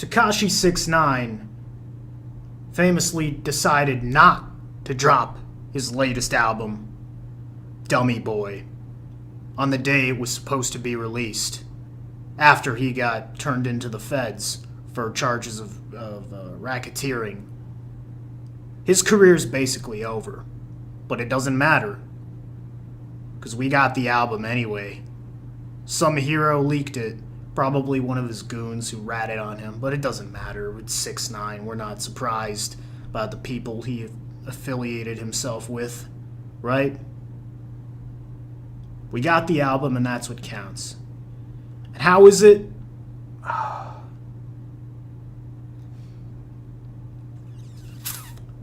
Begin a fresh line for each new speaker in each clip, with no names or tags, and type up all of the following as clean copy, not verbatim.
Tekashi 6ix9ine famously decided not to drop his latest album, Dummy Boy, on the day it was supposed to be released, after he got turned into the feds for charges of racketeering. His career is basically over, but it doesn't matter, because we got the album anyway. Some hero leaked it, probably one of his goons who ratted on him, but it doesn't matter. It's 6ix9ine. We're not surprised about the people he affiliated himself with, right? We got the album, and that's what counts. And how is it?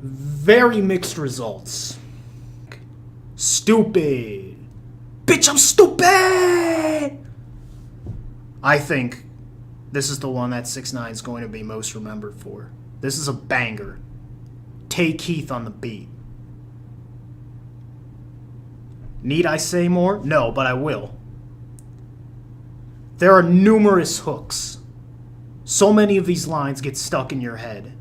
Very mixed results. Stupid. Bitch, I'm stupid! I think this is the one that 6ix9ine is going to be most remembered for. This is a banger. Take Keith on the beat. Need I say more? No, but I will. There are numerous hooks. So many of these lines get stuck in your head.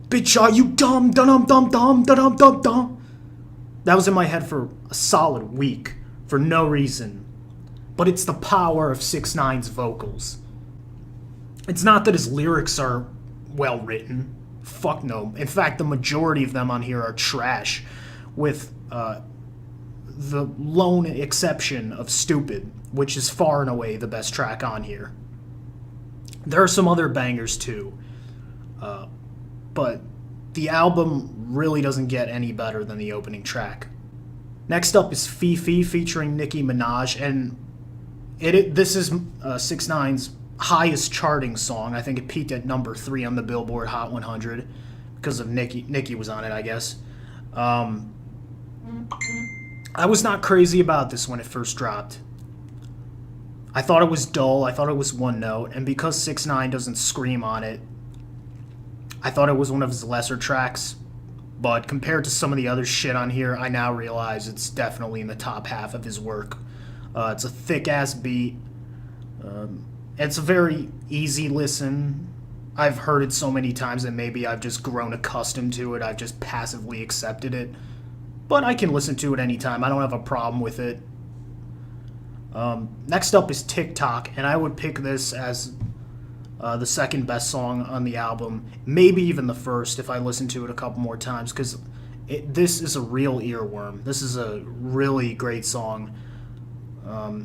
Bitch, are you dumb? Dum-dum-dum-dum, dum-dum-dum-dum. That was in my head for a solid week, for no reason. But it's the power of 6ix9ine's vocals. It's not that his lyrics are well written. Fuck no. In fact, the majority of them on here are trash, with the lone exception of Stupid, which is far and away the best track on here. There are some other bangers too, but the album really doesn't get any better than the opening track. Next up is Fifi featuring Nicki Minaj, and this is 6ix9ine's highest charting song. I think it peaked at number 3 on the Billboard Hot 100 because of Nicki. Nicki was on it, I guess. I was not crazy about this when it first dropped. I thought it was dull. I thought it was one note, and because 6ix9ine doesn't scream on it, I thought it was one of his lesser tracks. But compared to some of the other shit on here, I now realize it's definitely in the top half of his work. It's a thick-ass beat. It's a very easy listen. I've heard it so many times that maybe I've just grown accustomed to it. I've just passively accepted it. But I can listen to it anytime. I don't have a problem with it. Next up is TikTok, and I would pick this as the second best song on the album. Maybe even the first if I listen to it a couple more times, because this is a real earworm. This is a really great song.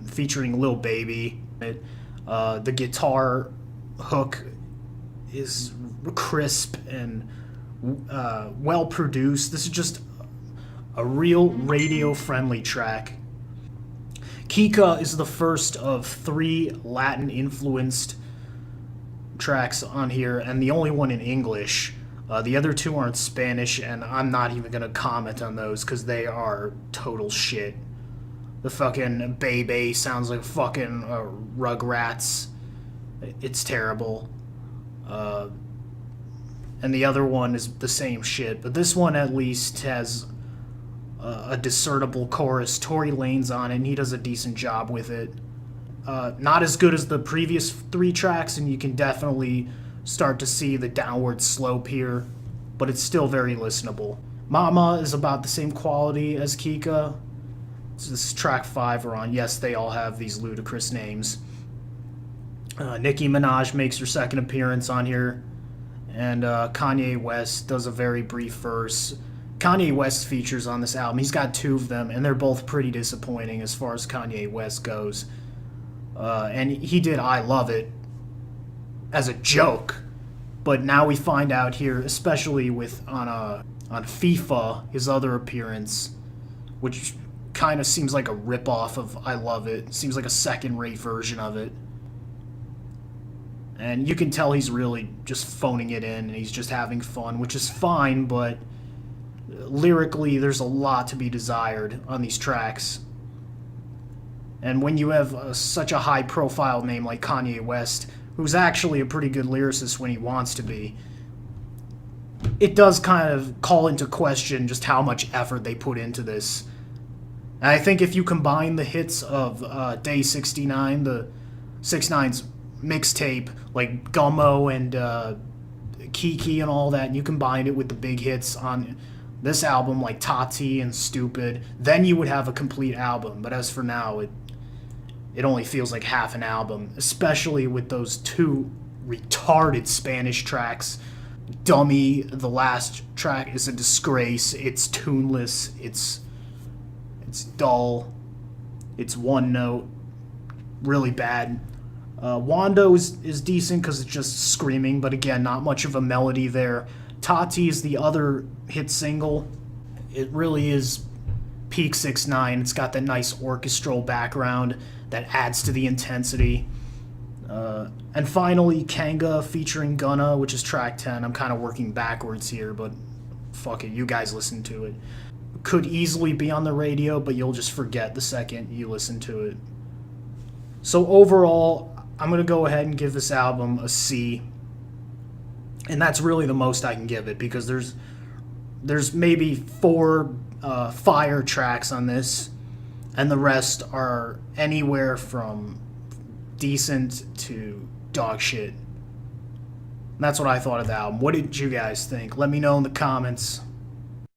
Featuring Lil Baby. The guitar hook is crisp and well produced. This is just a real radio-friendly track. Kika is the first of 3 Latin-influenced tracks on here, and the only one in English. The other 2 are in Spanish, and I'm not even going to comment on those because they are total shit. The fucking Bebe sounds like fucking Rugrats. It's terrible. And the other one is the same shit, but this one at least has a discernible chorus. Tory Lane's on it, and he does a decent job with it. Not as good as the previous 3 tracks, and you can definitely start to see the downward slope here, but it's still very listenable. Mama is about the same quality as Kika. So this is track 5 we're on. Yes, they all have these ludicrous names. Nicki Minaj makes her second appearance on here, and Kanye West does a very brief verse. Kanye West features on this album. He's got 2 of them, and they're both pretty disappointing as far as Kanye West goes. And he did I Love It as a joke, but now we find out here, especially with on FIFA, his other appearance, which kind of seems like a ripoff of I Love It. Seems like a second-rate version of it. And you can tell he's really just phoning it in, and he's just having fun, which is fine, but lyrically there's a lot to be desired on these tracks. And when you have such a high-profile name like Kanye West, who's actually a pretty good lyricist when he wants to be, it does kind of call into question just how much effort they put into this. And I think if you combine the hits of Day 69, the 6ix9ine's mixtape like Gummo and Kiki and all that, and you combine it with the big hits on this album like Tati and Stupid, then you would have a complete album. But as for now, it only feels like half an album, especially with those two retarded Spanish tracks. Dummy, the last track, is a disgrace. It's tuneless. It's dull. It's one note. Really bad. Wando is decent because it's just screaming, but again, not much of a melody there. Tati is the other hit single. It really is peak 6ix9ine. It's got that nice orchestral background that adds to the intensity. And finally, Kanga featuring Gunna, which is track 10. I'm kind of working backwards here, but fuck it, you guys listen to it. Could easily be on the radio, but you'll just forget the second you listen to it. So overall, I'm going to go ahead and give this album a C. And that's really the most I can give it, because there's maybe 4 fire tracks on this, and the rest are anywhere from decent to dog shit. And that's what I thought of the album. What did you guys think? Let me know in the comments.